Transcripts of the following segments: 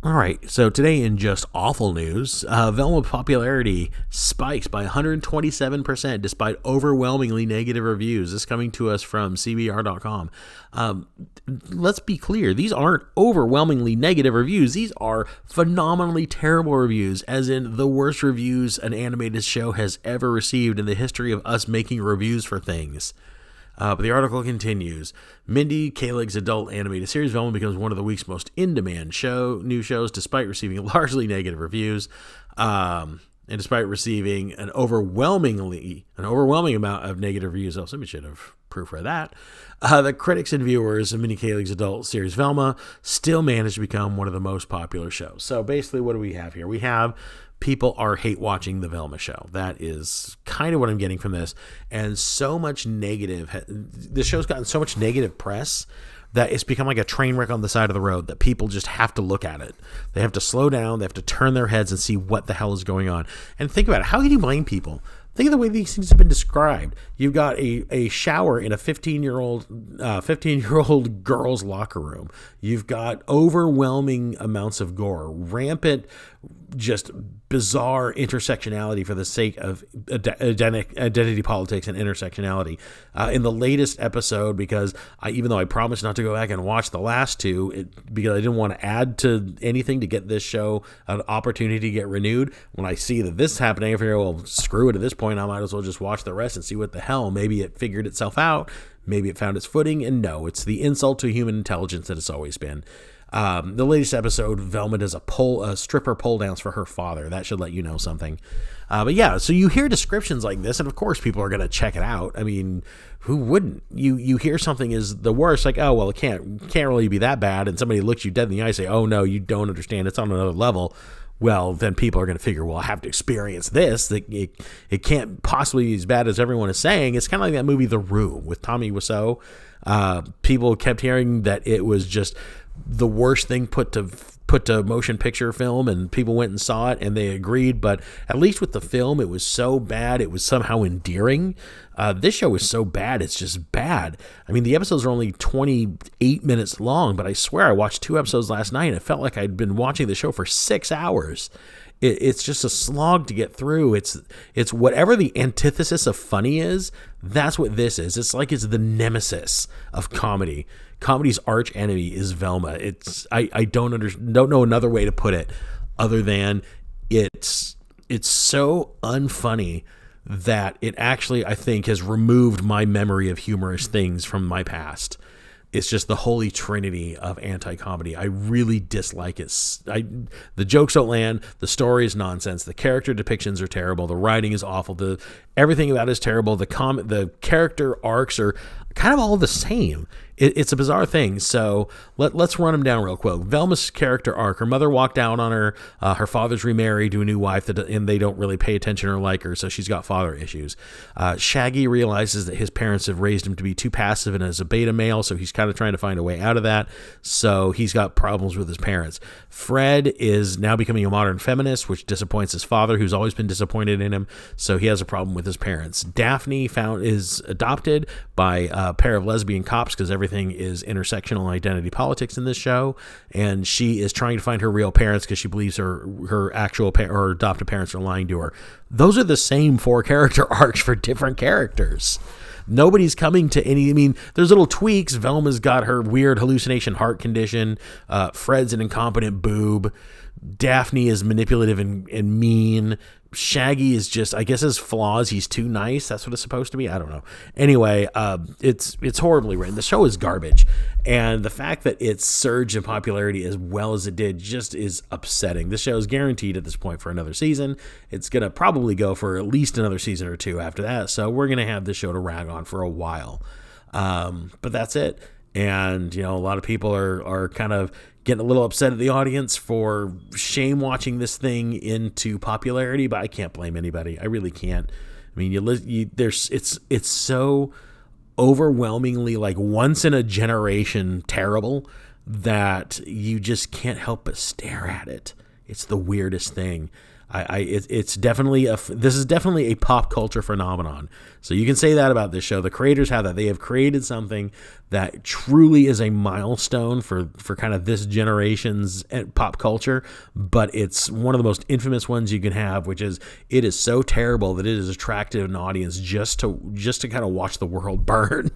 All right, so today in just awful news, Velma popularity spikes by 127% despite overwhelmingly negative reviews. This coming to us from CBR.com. Let's be clear, these aren't overwhelmingly negative reviews. These are phenomenally terrible reviews, as in the worst reviews an animated show has ever received in the history of us making reviews for things. But the article continues. Mindy Kalig's adult animated series Velma becomes one of the week's most in-demand new shows, despite receiving largely negative reviews, and despite receiving an overwhelming amount of negative reviews. Oh, somebody should have proofread that. The critics and viewers of Mindy Kalig's adult series Velma still managed to become one of the most popular shows. So basically, what do we have here? We have people are hate watching the Velma show. That is kind of what I'm getting from this. And so much the show's gotten so much negative press that it's become like a train wreck on the side of the road that people just have to look at it. They have to slow down. They have to turn their heads and see what the hell is going on. And think about it. How can you blame people? Think of the way these things have been described. You've got a shower in a 15-year-old girl's locker room. You've got overwhelming amounts of gore, rampant, just bizarre intersectionality for the sake of identity politics and intersectionality. In the latest episode, because even though I promised not to go back and watch the last two, because I didn't want to add to anything to get this show an opportunity to get renewed, when I see that this is happening, I figure, well, screw it at this point. I might as well just watch the rest and see what the hell. Maybe it figured itself out. Maybe it found its footing. And no, it's the insult to human intelligence that it's always been. The latest episode, Velma does a stripper pole dance for her father. That should let you know something. But yeah, so you hear descriptions like this, and of course people are going to check it out. I mean, who wouldn't? You hear something is the worst, like, oh, well, it can't really be that bad, and somebody looks you dead in the eye and say, oh, no, you don't understand. It's on another level. Well, then people are going to figure, well, I have to experience this. It can't possibly be as bad as everyone is saying. It's kind of like that movie The Room with Tommy Wiseau. People kept hearing that it was just the worst thing put to motion picture film, and people went and saw it and they agreed. But at least with the film, it was so bad it was somehow endearing. This show is so bad it's just bad. I mean, the episodes are only 28 minutes long, but I swear I watched 2 episodes last night and it felt like I'd been watching the show for 6 hours. It's just a slog to get through. It's whatever the antithesis of funny is. That's what this is. It's like it's the nemesis of comedy. Comedy's arch enemy is Velma. I don't know another way to put it other than it's so unfunny that it actually, I think, has removed my memory of humorous things from my past. It's just the holy trinity of anti-comedy. I really dislike it. The jokes don't land. The story is nonsense. The character depictions are terrible. The writing is awful. Everything about it is terrible. The character arcs are kind of all the same. It's a bizarre thing. So let's run them down real quick. Velma's character arc. Her mother walked out on her. Her father's remarried to a new wife, and they don't really pay attention or like her, so she's got father issues. Shaggy realizes that his parents have raised him to be too passive and as a beta male, so he's kind of trying to find a way out of that. So he's got problems with his parents. Fred is now becoming a modern feminist, which disappoints his father, who's always been disappointed in him, so he has a problem with his parents. Daphne is adopted by a pair of lesbian cops because everything is intersectional identity politics in this show, and she is trying to find her real parents because she believes her actual or adopted parents are lying to her. Those are the same 4 character arcs for different characters. Nobody's coming to any. I mean, there's little tweaks. Velma's got her weird hallucination heart condition. Fred's an incompetent boob. Daphne is manipulative and mean. Shaggy is just, I guess his flaws, he's too nice. That's what it's supposed to be. I don't know. Anyway, it's horribly written. The show is garbage. And the fact that it surged in popularity as well as it did just is upsetting. This show is guaranteed at this point for another season. It's going to probably go for at least another season or 2 after that. So we're going to have this show to rag on for a while. But that's it. And, a lot of people are kind of getting a little upset at the audience for shame watching this thing into popularity, but I can't blame anybody. I really can't. I mean, it's so overwhelmingly like once in a generation terrible that you just can't help but stare at it. It's the weirdest thing. It's definitely this is definitely a pop culture phenomenon. So you can say that about this show. The creators have that. They have created something that truly is a milestone for kind of this generation's pop culture, but it's one of the most infamous ones you can have, which is it is so terrible that it is attracted an audience just to kind of watch the world burn.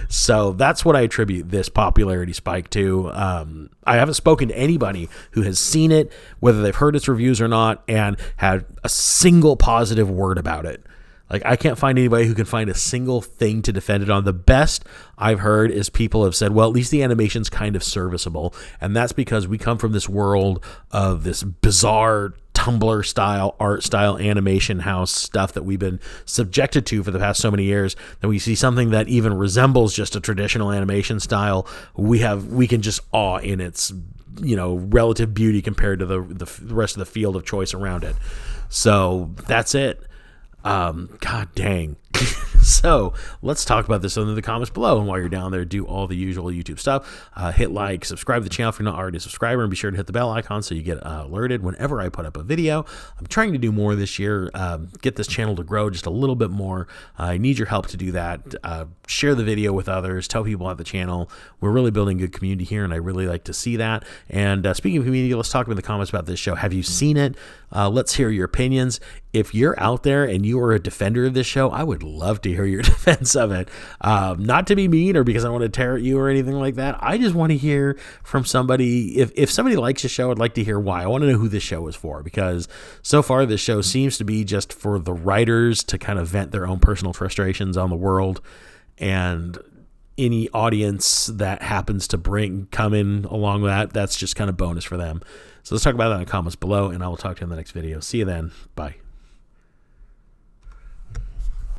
So that's what I attribute this popularity spike to. I haven't spoken to anybody who has seen it, whether they've heard its reviews or not, and had a single positive word about it. Like, I can't find anybody who can find a single thing to defend it on. The best I've heard is people have said, well, at least the animation's kind of serviceable. And that's because we come from this world of this bizarre Tumblr style, art style, animation house stuff that we've been subjected to for the past so many years, that we see something that even resembles just a traditional animation style. We can just awe in its, relative beauty compared to the rest of the field of choice around it. So that's it. God dang. So let's talk about this in the comments below. And while you're down there, do all the usual YouTube stuff. Hit like, subscribe to the channel if you're not already a subscriber, and be sure to hit the bell icon so you get alerted whenever I put up a video. I'm trying to do more this year, get this channel to grow just a little bit more. I need your help to do that. Share the video with others, tell people about the channel. We're really building a good community here, and I really like to see that. And speaking of community, let's talk about the comments about this show. Have you seen it? Let's hear your opinions. If you're out there and you are a defender of this show, I would love to hear your defense of it. Not to be mean or because I want to tear at you or anything like that. I just want to hear from somebody. If somebody likes the show, I'd like to hear why. I want to know who this show is for, because so far this show seems to be just for the writers to kind of vent their own personal frustrations on the world, and any audience that happens to come in along with that, that's just kind of bonus for them. So let's talk about that in the comments below, and I will talk to you in the next video. See you then. Bye.